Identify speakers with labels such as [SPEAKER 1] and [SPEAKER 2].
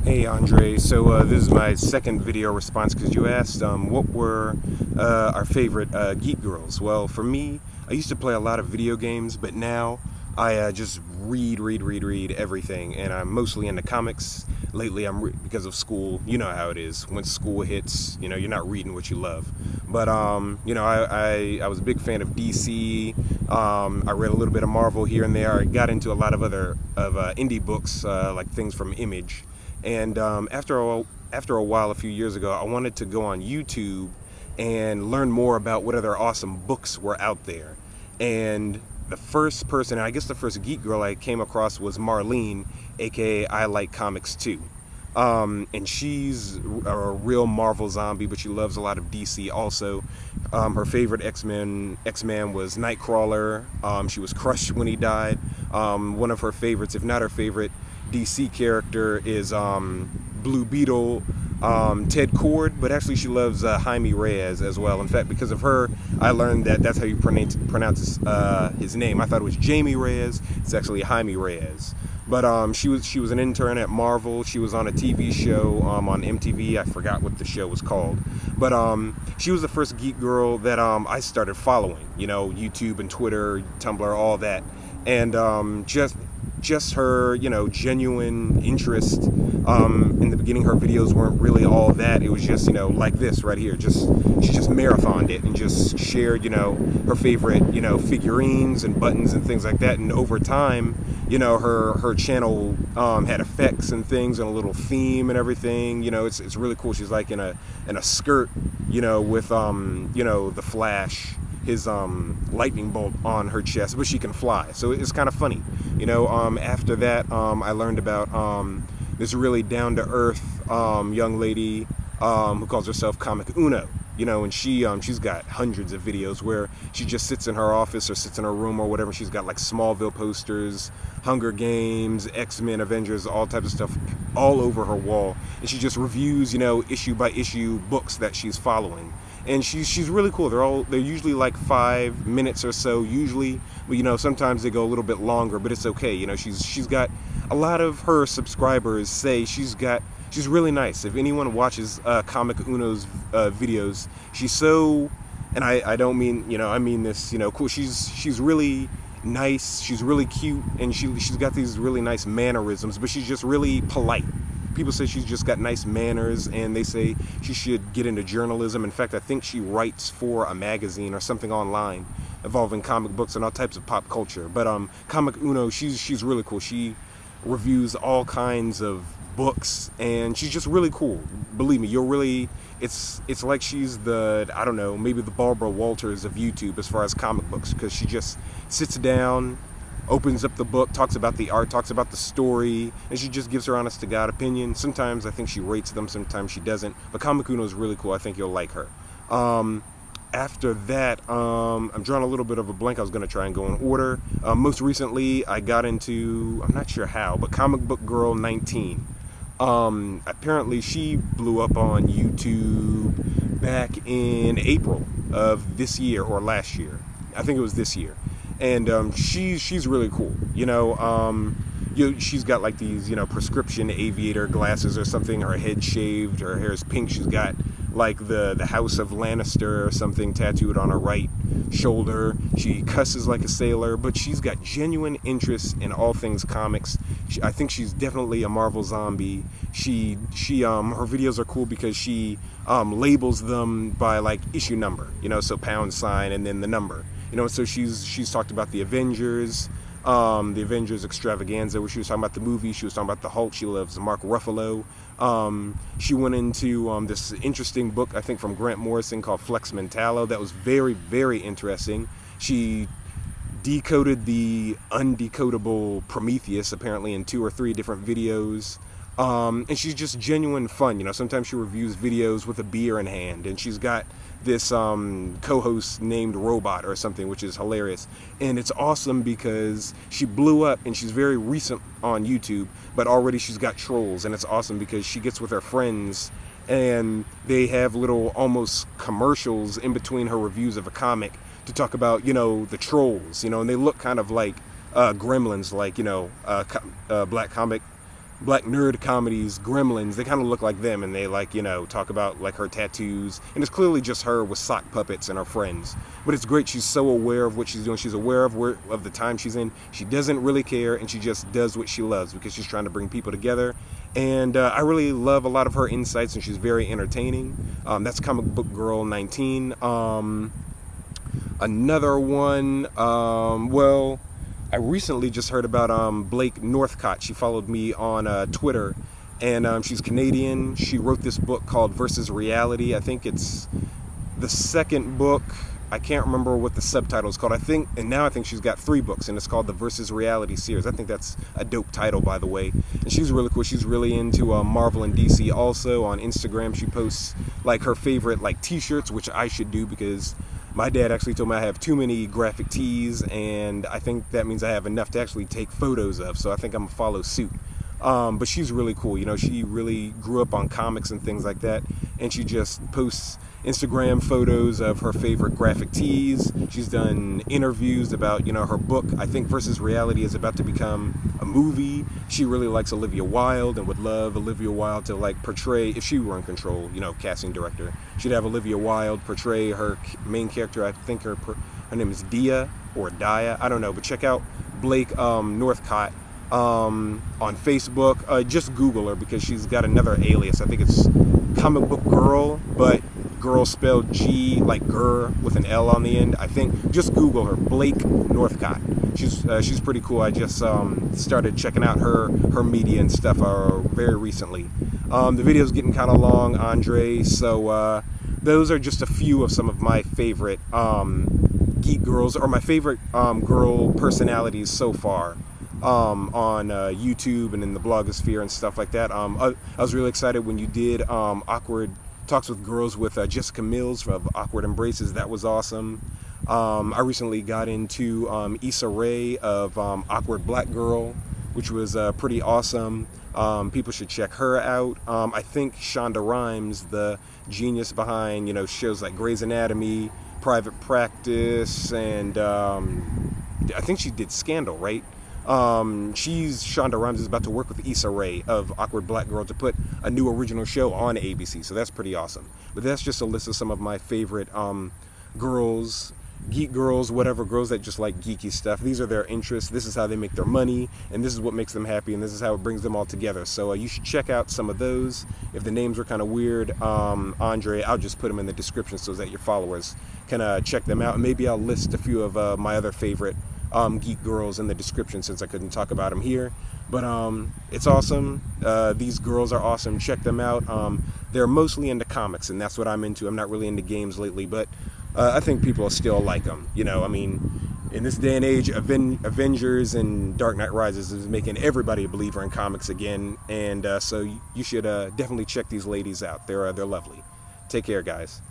[SPEAKER 1] Hey Andre, so this is my second video response because you asked what were our favorite Geek Girls. Well, for me, I used to play a lot of video games, but now I just read everything, and I'm mostly into comics. Lately, because of school, you know how it is. Once school hits, you know, you're not reading what you love. But, you know, I was a big fan of DC. I read a little bit of Marvel here and there. I got into a lot of other indie books, like things from Image. And after a while, a few years ago, I wanted to go on YouTube and learn more about what other awesome books were out there. And the first person, I guess the first geek girl I came across was Marlene, aka ILikeComicsToo. And she's a real Marvel zombie, but she loves a lot of DC also. Her favorite X-Man was Nightcrawler. She was crushed when he died. One of her favorites, if not her favorite, DC character is Blue Beetle, Ted Cord, but actually she loves Jaime Reyes as well. In fact, because of her, I learned that that's how you pronounce his name. I thought it was Jamie Reyes. It's actually Jaime Reyes. But she was an intern at Marvel. She was on a TV show on MTV. I forgot what the show was called. But she was the first geek girl that I started following. You know, YouTube and Twitter, Tumblr, all that. And just her, you know, genuine interest. In the beginning, her videos weren't really all that. It was just, you know, like this right here. She just marathoned it and just shared, you know, her favorite, you know, figurines and buttons and things like that. And over time, you know, her channel had effects and things and a little theme and everything. You know, it's really cool. She's like in a skirt, you know, with you know, the Flash, his lightning bolt on her chest, but she can fly, so it's kind of funny, you know. After that, I learned about this really down-to-earth young lady who calls herself Comic Uno, you know, and she's got hundreds of videos where she just sits in her office or sits in her room or whatever. She's got like Smallville posters, Hunger Games, X-Men, Avengers, all types of stuff all over her wall, and she just reviews, you know, issue by issue books that she's following. And she's really cool. They're usually like 5 minutes or so usually, but you know, sometimes they go a little bit longer, but it's okay. You know, she's got a lot of her subscribers say she's really nice. If anyone watches Comic Uno's videos, she's so, and I don't mean, you know, I mean this, you know, cool. She's really nice. She's really cute, and she's got these really nice mannerisms, but she's just really polite. People say she's just got nice manners, and they say she should get into journalism. In fact, I think she writes for a magazine or something online involving comic books and all types of pop culture. But Comic Uno, she's really cool. She reviews all kinds of books, and she's just really cool. Believe me, you'll really, it's like she's the, I don't know, maybe the Barbara Walters of YouTube as far as comic books, because she just sits down, opens up the book, talks about the art, talks about the story, and she just gives her honest to God opinion. Sometimes I think she rates them, sometimes she doesn't. But Comic Uno is really cool. I think you'll like her. After that, I'm drawing a little bit of a blank. I was going to try and go in order. Most recently, I got into, I'm not sure how, but Comic Book Girl 19. Apparently, she blew up on YouTube back in April of this year or last year. I think it was this year. And she's really cool, you know. She's got like these, you know, prescription aviator glasses or something. Her head shaved, her hair is pink. She's got like the House of Lannister or something tattooed on her right shoulder. She cusses like a sailor, but she's got genuine interest in all things comics. I think she's definitely a Marvel zombie. Her videos are cool because she labels them by like issue number, you know, so # and then the number. You know, so she's talked about the Avengers Extravaganza, where she was talking about the movie. She was talking about the Hulk. She loves Mark Ruffalo. She went into this interesting book, I think, from Grant Morrison called Flex Mentallo. That was very, very interesting. She decoded the undecodable Prometheus, apparently, in 2 or 3 different videos. And she's just genuine fun. You know, sometimes she reviews videos with a beer in hand, and she's got this co-host named Robot or something, which is hilarious. And it's awesome because she blew up, and she's very recent on YouTube, but already she's got trolls. And it's awesome because she gets with her friends, and they have little almost commercials in between her reviews of a comic to talk about, you know, the trolls, you know, and they look kind of like gremlins, like, you know, Black Comic black nerd comedies, Gremlins, they kind of look like them, and they like, you know, talk about like her tattoos, and it's clearly just her with sock puppets and her friends. But it's great. She's so aware of what she's doing. She's aware of the time she's in. She doesn't really care, and she just does what she loves because she's trying to bring people together. And I really love a lot of her insights, and she's very entertaining. That's Comic Book Girl 19. Another one, well, I recently just heard about Blake Northcott. She followed me on Twitter, and she's Canadian. She wrote this book called Versus Reality. I think it's the second book. I can't remember what the subtitle is called. I think she's got 3 books, and it's called the Versus Reality series. I think that's a dope title, by the way. And she's really cool. She's really into Marvel and DC. Also on Instagram, she posts like her favorite like t-shirts, which I should do because my dad actually told me I have too many graphic tees, and I think that means I have enough to actually take photos of, so I think I'm gonna follow suit. But she's really cool. You know, she really grew up on comics and things like that, and she just posts Instagram photos of her favorite graphic tees. She's done interviews about, you know, her book. I think Versus Reality is about to become a movie. She really likes Olivia Wilde and would love Olivia Wilde to like portray, if she were in control, you know, casting director, she'd have Olivia Wilde portray her main character. I think her name is Dia or Dia, I don't know, but check out Blake Northcott on Facebook. Just Google her because she's got another alias. I think it's Comic Book Girl, but girl spelled G like gur with an L on the end. I think just Google her, Blake Northcott. She's pretty cool. I just started checking out her media and stuff very recently. The video's getting kind of long, Andre, so those are just a few of some of my favorite geek girls, or my favorite girl personalities so far on YouTube and in the blogosphere and stuff like that. I was really excited when you did Awkward Talks with Girls with Jessica Mills of Awkward Embraces. That was awesome. I recently got into Issa Rae of Awkward Black Girl, which was pretty awesome. People should check her out. I think Shonda Rhimes, the genius behind, you know, shows like Grey's Anatomy, Private Practice, and I think she did Scandal, right? Shonda Rhimes is about to work with Issa Rae of Awkward Black Girl to put a new original show on ABC, so that's pretty awesome. But that's just a list of some of my favorite girls, geek girls, whatever, girls that just like geeky stuff. These are their interests, this is how they make their money, and this is what makes them happy, and this is how it brings them all together. So you should check out some of those. If the names are kind of weird, Andre, I'll just put them in the description so that your followers can check them out. And maybe I'll list a few of my other favorite geek girls in the description since I couldn't talk about them here. But it's awesome. These girls are awesome. Check them out. They're mostly into comics, and that's what I'm into. I'm not really into games lately, but I think people still like them. You know, I mean, in this day and age, Avengers and Dark Knight Rises is making everybody a believer in comics again, and so you should definitely check these ladies out. They're lovely. Take care, guys.